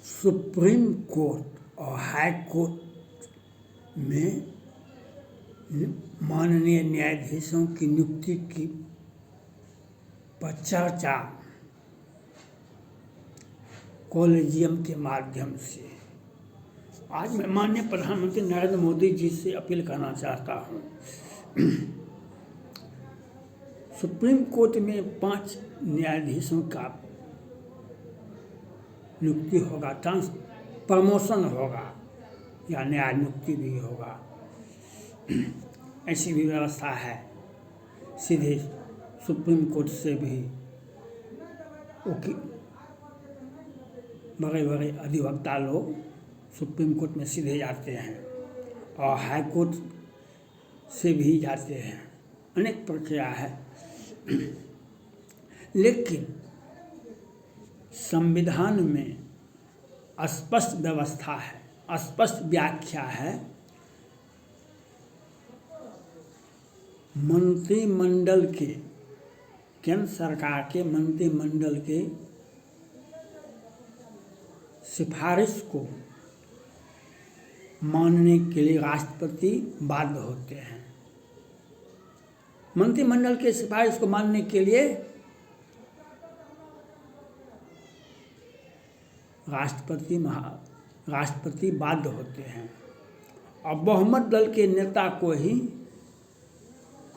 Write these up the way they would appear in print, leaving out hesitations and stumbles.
Supreme court और high court में माननीय न्यायाधीशों की नियुक्ति की पर चर्चा कॉलेजियम के माध्यम से आज मैं माननीय प्रधानमंत्री नरेंद्र मोदी जी से अपील करना चाहता हूँ। सुप्रीम कोर्ट में 5 न्यायाधीशों का नियुक्ति होगा, प्रमोशन होगा या नया नियुक्ति भी होगा, ऐसी भी व्यवस्था है। सीधे सुप्रीम कोर्ट से भी बड़े बड़े अधिवक्ता लोग सुप्रीम कोर्ट में सीधे जाते हैं और हाई कोर्ट से भी जाते हैं, अनेक प्रक्रिया है। लेकिन संविधान में स्पष्ट व्यवस्था है, स्पष्ट व्याख्या है। मंत्रिमंडल के, केंद्र सरकार के मंत्रिमंडल के सिफारिश को मानने के लिए राष्ट्रपति बाध्य होते हैं। मंत्रिमंडल के सिफारिश को मानने के लिए राष्ट्रपति बाध्य होते हैं और बहुमत दल के नेता को ही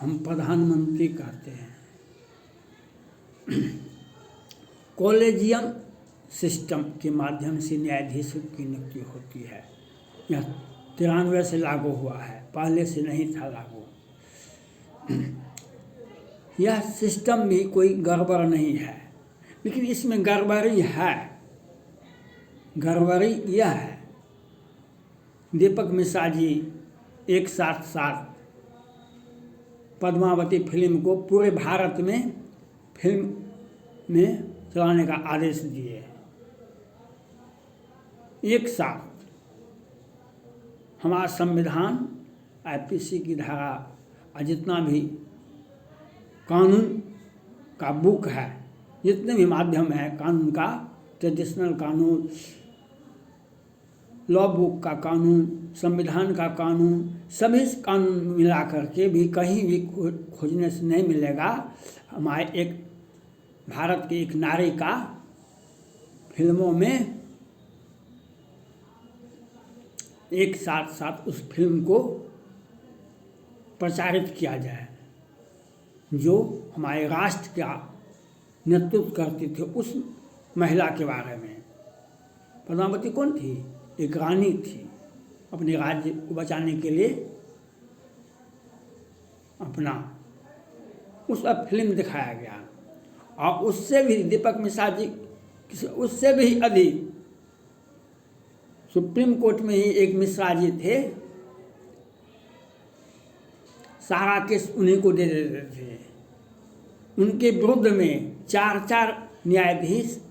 हम प्रधानमंत्री कहते हैं। कॉलेजियम सिस्टम के माध्यम से न्यायाधीशों की नियुक्ति होती है। यह 93 से लागू हुआ है, पहले से नहीं था लागू। यह सिस्टम भी कोई गड़बड़ नहीं है, लेकिन इसमें गड़बड़ी है। गड़बड़ी यह है, दीपक मिश्रा जी एक साथ पद्मावती फिल्म को पूरे भारत में फिल्म में चलाने का आदेश दिए। एक साथ हमारा संविधान, आईपीसी की धारा और जितना भी कानून का बुक है, जितने भी माध्यम है कानून का, ट्रेडिशनल कानून, लॉ बुक का कानून, संविधान का कानून, सभी कानून मिला करके भी कहीं भी खोजने से नहीं मिलेगा हमारे एक भारत की एक नारी का फिल्मों में एक साथ उस फिल्म को प्रचारित किया जाए जो हमारे राष्ट्र का नेतृत्व करती थी। उस महिला के बारे में, पद्मावती कौन थी? एक रानी थी, अपने राज्य को बचाने के लिए अपना उस फिल्म दिखाया गया। और उससे भी दीपक मिश्रा जी, उससे भी अधिक सुप्रीम कोर्ट में ही एक मिश्रा जी थे, सारा केस उन्हीं को दे देते थे। उनके विरुद्ध में 4 न्यायाधीश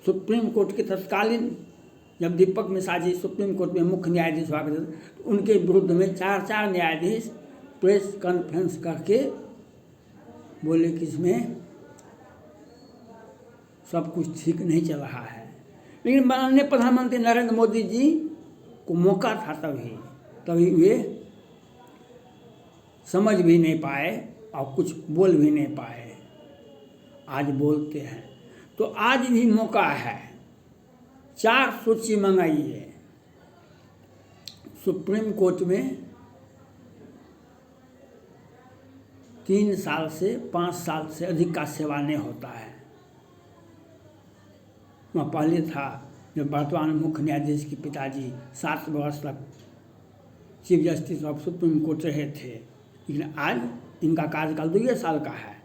सुप्रीम कोर्ट के तत्कालीन, जब दीपक मिश्रा जी सुप्रीम कोर्ट में मुख्य न्यायाधीश हुआ करते थे, तो उनके विरुद्ध में 4 न्यायाधीश प्रेस कॉन्फ्रेंस करके बोले कि इसमें सब कुछ ठीक नहीं चल रहा है। लेकिन माननीय प्रधानमंत्री नरेंद्र मोदी जी को मौका था, तभी वे समझ भी नहीं पाए और कुछ बोल भी नहीं पाए। आज बोलते हैं। तो आज भी मौका है, 4 सूची मंगाइए। सुप्रीम कोर्ट में 3 साल से 5 साल से अधिक का सेवा नहीं होता है। वह पहले था जब वर्तमान मुख्य न्यायाधीश के पिताजी 7 वर्ष तक chief justice of supreme court रहे थे, लेकिन आज इनका कार्यकाल 2 साल का है।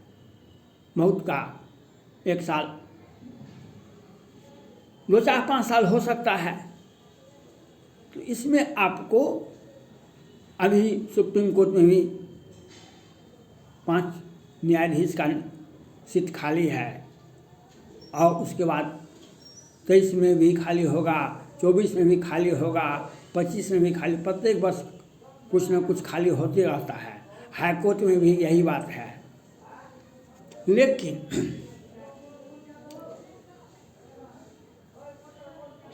बहुत का 1 साल, 2, 4, 5 साल हो सकता है। तो इसमें आपको अभी सुप्रीम कोर्ट में भी 5 न्यायाधीश का सीट खाली है और उसके बाद 23 में भी खाली होगा, 24 में भी खाली होगा, 25 में भी खाली, प्रत्येक वर्ष कुछ न कुछ खाली होते रहता है। हाई कोर्ट में भी यही बात है। लेकिन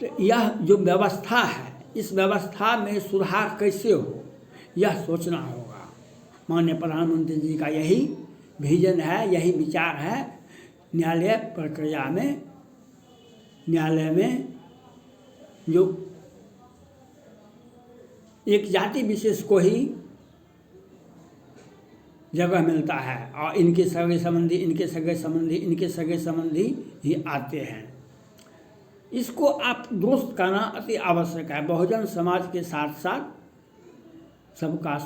तो यह जो व्यवस्था है, इस व्यवस्था में सुधार कैसे हो, यह सोचना होगा। माननीय प्रधानमंत्री जी का यही विजन है, यही विचार है। न्यायालय प्रक्रिया में, न्यायालय में जो एक जाति विशेष को ही जगह मिलता है और इनके सगे संबंधी, इनके सगे संबंधी, इनके सगे संबंधी ही आते हैं। इसको आप दुरुस्त करना अति आवश्यक है। बहुजन समाज के साथ साथ सबका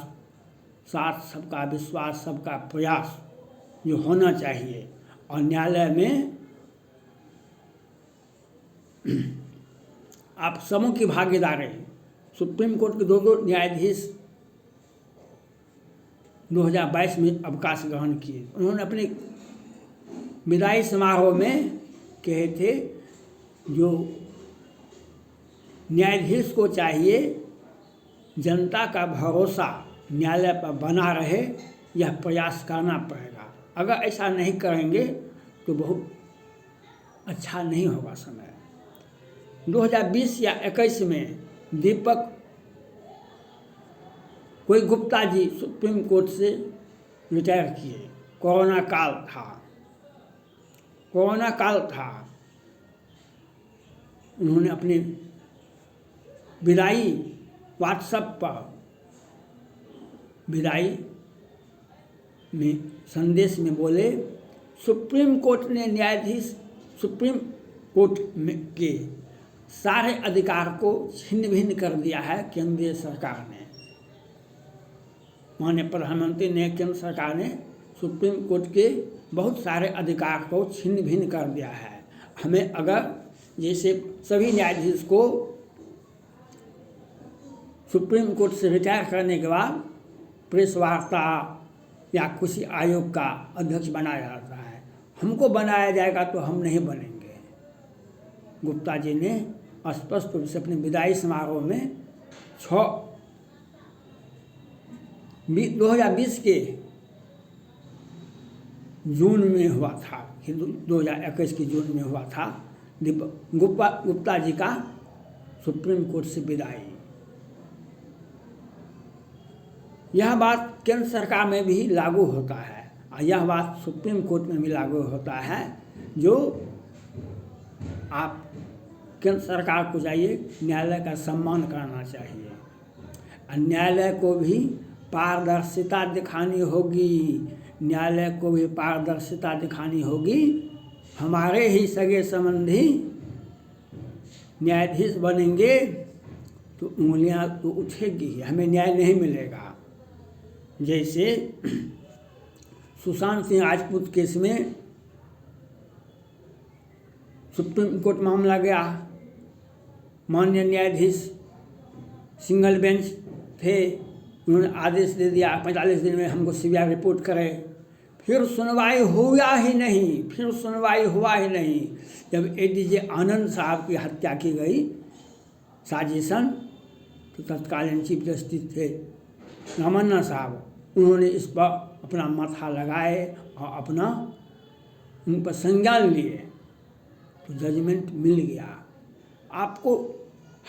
साथ, सबका विश्वास, सबका प्रयास जो होना चाहिए। और न्यायालय में आप सबों की भागीदारी। सुप्रीम कोर्ट के दो न्यायाधीश 2022 में अवकाश ग्रहण किए। उन्होंने अपने विदाई समारोह में कहे थे, जो न्यायाधीश को चाहिए जनता का भरोसा न्यायालय पर बना रहे, यह प्रयास करना पड़ेगा। अगर ऐसा नहीं करेंगे तो बहुत अच्छा नहीं होगा समय। 2020 या 21 में दीपक कोई गुप्ता जी सुप्रीम कोर्ट से रिटायर किए। कोरोना काल था। उन्होंने अपने विदाई व्हाट्सएप पर विदाई में संदेश में बोले, सुप्रीम कोर्ट ने न्यायाधीश सुप्रीम कोर्ट में के सारे अधिकार को छिन्न भिन्न कर दिया है केंद्रीय सरकार ने। माननीय प्रधानमंत्री ने, केंद्र सरकार ने सुप्रीम कोर्ट के बहुत सारे अधिकार को छिन्न भिन्न कर दिया है। हमें अगर जैसे सभी न्यायाधीश को सुप्रीम कोर्ट से रिटायर करने के बाद प्रेस वार्ता या किसी आयोग का अध्यक्ष बनाया जाता है, हमको बनाया जाएगा तो हम नहीं बनेंगे। गुप्ता जी ने स्पष्ट रूप से अपने विदाई समारोह में 2020 के जून में हुआ था, 2021 के जून में हुआ था गुप्ता जी का सुप्रीम कोर्ट से विदाई। यह बात केंद्र सरकार में भी लागू होता है और यह बात सुप्रीम कोर्ट में भी लागू होता है। जो आप केंद्र सरकार को चाहिए न्यायालय का सम्मान करना चाहिए। न्यायालय को भी पारदर्शिता दिखानी होगी। न्यायालय को भी पारदर्शिता दिखानी होगी। हमारे ही सगे संबंधी न्यायाधीश बनेंगे तो उंगलियां तो उठेगी, हमें न्याय नहीं मिलेगा। जैसे सुशांत सिंह राजपूत केस में सुप्रीम कोर्ट मामला गया, माननीय न्यायाधीश सिंगल बेंच थे, उन्होंने आदेश दे दिया 45 दिन में हमको सीबीआई रिपोर्ट करे। फिर सुनवाई हुआ ही नहीं। जब एडीजे आनंद साहब की हत्या की गई साजिशन, तो तत्कालीन चीफ जस्टिस थे रामन्ना साहब, उन्होंने इस पर अपना माथा लगाए और अपना उन पर संज्ञान लिए, तो जजमेंट मिल गया। आपको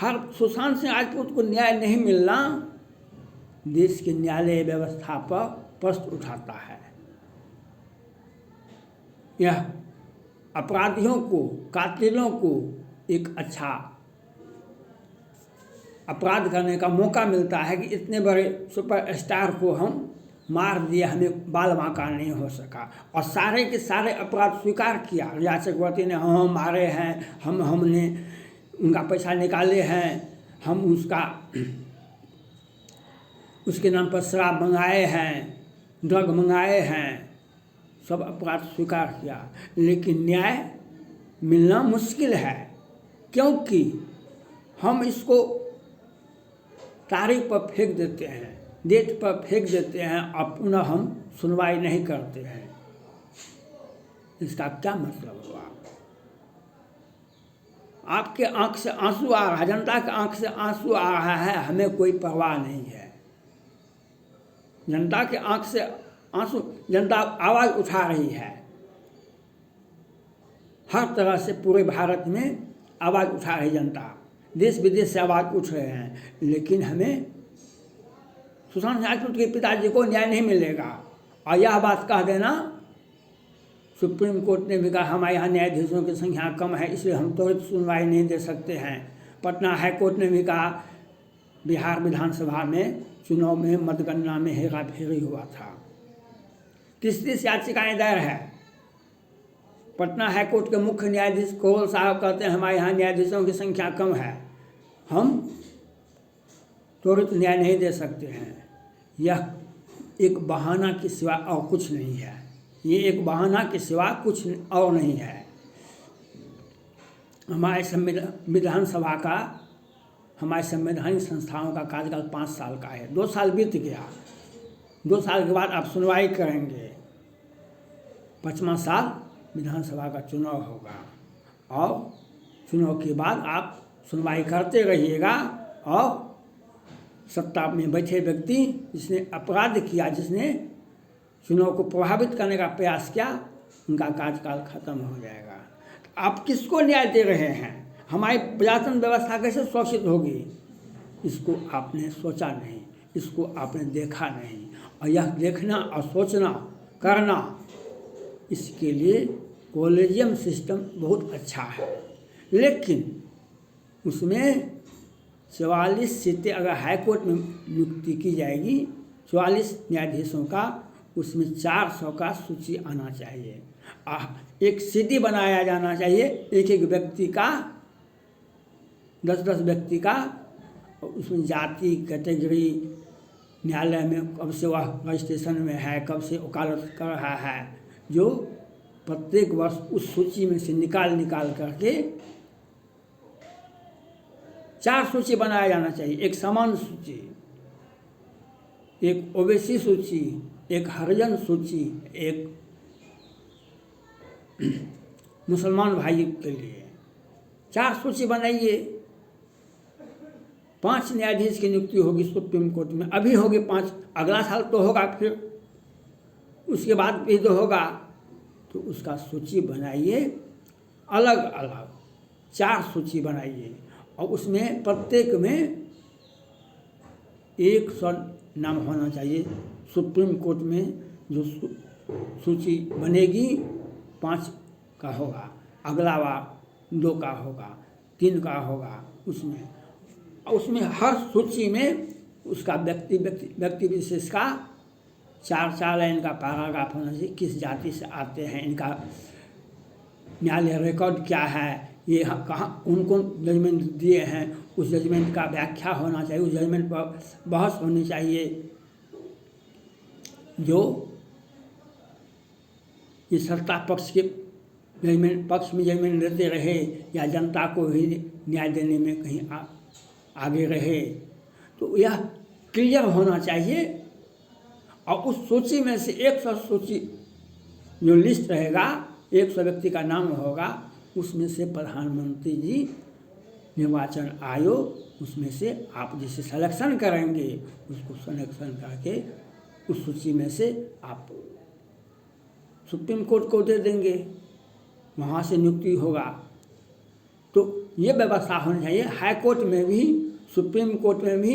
हर सुशांत सिंह राजपूत को न्याय नहीं मिलना देश के न्यायालय व्यवस्था पर प्रश्न उठाता है। यह अपराधियों को, कातिलों को एक अच्छा अपराध करने का मौका मिलता है कि इतने बड़े सुपरस्टार को हम मार दिए, हमें बाल बांका नहीं हो सका। और सारे के सारे अपराध स्वीकार किया। रिया चक्रवर्ती ने हम मारे हैं, हमने उनका पैसा निकाले हैं, हम उसके नाम पर शराब मंगाए हैं, ड्रग मंगाए हैं, सब अपराध स्वीकार किया। लेकिन न्याय मिलना मुश्किल है, क्योंकि हम इसको तारीख पर फेंक देते हैं, डेट पर फेंक देते हैं और पुनः हम सुनवाई नहीं करते हैं। इसका क्या मतलब हुआ? आपके आंख से आंसू आ रहा है, जनता के आंख से आंसू आ रहा है, हमें कोई परवाह नहीं है। जनता के आंख से आंसू, जनता आवाज़ उठा रही है, हर तरह से पूरे भारत में आवाज़ उठा रही जनता। देश विदेश से आवाज़ उठ रहे हैं, लेकिन हमें सुशांत राजपूत के पिताजी को न्याय नहीं मिलेगा। और यह बात कह देना, सुप्रीम कोर्ट ने भी कहा हमारे यहाँ न्यायाधीशों की संख्या कम है इसलिए हम त्वरित सुनवाई नहीं दे सकते हैं। पटना हाई कोर्ट ने भी कहा बिहार विधानसभा में चुनाव में मतगणना में हेराफेरी हुआ था। 30 याचिकाएँ दायर है। पटना हाई कोर्ट के मुख्य न्यायाधीश कोल साहब कहते हैं हमारे यहाँ न्यायाधीशों की संख्या कम है, हम त्वरित न्याय नहीं दे सकते हैं। यह एक बहाना के सिवा और कुछ नहीं है। ये एक बहाना के सिवा कुछ और नहीं है। हमारे विधानसभा का, हमारे संवैधानिक संस्थाओं का कार्यकाल 5 साल का है। 2 साल बीत गया, 2 साल के बाद आप सुनवाई करेंगे। 5वां साल विधानसभा का चुनाव होगा और चुनाव के बाद आप सुनवाई करते रहिएगा और सत्ता में बैठे व्यक्ति जिसने अपराध किया, जिसने चुनाव को प्रभावित करने का प्रयास किया, उनका कार्यकाल खत्म हो जाएगा। आप किसको न्याय दे रहे हैं? हमारी प्रशासन व्यवस्था कैसे सुरक्षित होगी? इसको आपने सोचा नहीं, इसको आपने देखा नहीं। और यह देखना और सोचना करना, इसके लिए कॉलेजियम सिस्टम बहुत अच्छा है, लेकिन उसमें 44 सीटें अगर हाई कोर्ट में नियुक्ति की जाएगी, 44 न्यायाधीशों का, उसमें 400 का सूची आना चाहिए। एक सीडी बनाया जाना चाहिए, एक व्यक्ति का, 10 व्यक्ति का। उसमें जाति कैटेगरी, न्यायालय में कब से वह रजिस्ट्रेशन में है, कब से वकालत कर रहा है, जो प्रत्येक वर्ष उस सूची में से निकाल करके 4 सूची बनाया जाना चाहिए। एक सामान्य सूची, एक ओबीसी सूची, एक हरिजन सूची, एक मुसलमान भाई के लिए 4 सूची बनाइए। 5 न्यायाधीश की नियुक्ति होगी सुप्रीम कोर्ट में, अभी होगी 5, अगला साल तो होगा, फिर उसके बाद भी तो होगा। तो उसका सूची बनाइए, अलग अलग 4 सूची बनाइए और उसमें प्रत्येक में 100 नाम होना चाहिए। सुप्रीम कोर्ट में जो सूची बनेगी 5 का होगा, अगला बार 2 का होगा, 3 का होगा। उसमें हर सूची में उसका व्यक्ति विशेष का 4 लाइन का पैराग्राफ होना चाहिए। किस जाति से आते हैं, इनका न्यायालय रिकॉर्ड क्या है, ये कहाँ कौन जजमेंट दिए हैं, उस जजमेंट का व्याख्या होना चाहिए, उस जजमेंट पर बहस होनी चाहिए। जो ये सत्ता पक्ष के पक्ष में जजमेंट देते रहे या जनता को ही न्याय देने में कहीं आगे रहे, तो यह क्लियर होना चाहिए। और उस सूची में से 100 सूची जो लिस्ट रहेगा, 100 व्यक्ति का नाम होगा, उसमें से प्रधानमंत्री जी, निर्वाचन आयोग, उसमें से आप जिसे सिलेक्शन करेंगे उसको सिलेक्शन करके उस सूची में से आप सुप्रीम कोर्ट को दे देंगे, वहाँ से नियुक्ति होगा। तो ये व्यवस्था होनी चाहिए। हाई कोर्ट में भी, सुप्रीम कोर्ट में भी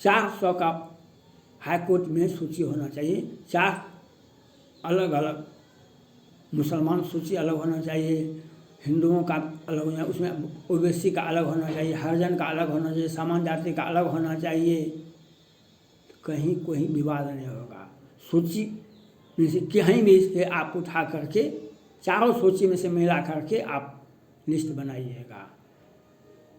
400 का हाई कोर्ट में सूची होना चाहिए। 4 अलग अलग, मुसलमान सूची अलग होना चाहिए, हिंदुओं का अलग होना, उसमें ओबीसी का अलग होना चाहिए, हरिजन का अलग होना चाहिए, सामान्य जाति का अलग होना चाहिए। कहीं कोई विवाद नहीं होगा। सूची में से कहीं भी से आप उठा करके, चारों सूची में से मिला करके आप लिस्ट बनाइएगा।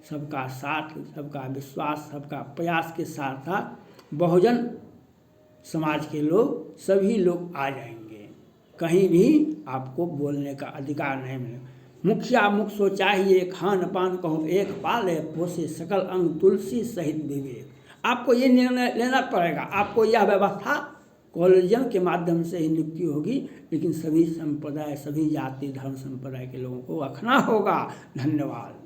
सबका साथ, सबका विश्वास, सबका प्रयास के साथ साथ बहुजन समाज के लोग, सभी लोग आ जाएंगे। कहीं भी आपको बोलने का अधिकार नहीं मिलेगा। मुखिया मुख सो चाहिए, खान पान कहो एक, पाले पोसे सकल अंग तुलसी सहित विवेक। आपको ये निर्णय लेना पड़ेगा। आपको यह व्यवस्था कॉलेजियम के माध्यम से ही नियुक्ति होगी, लेकिन सभी संप्रदाय, सभी जाति धर्म संप्रदाय के लोगों को रखना होगा। धन्यवाद।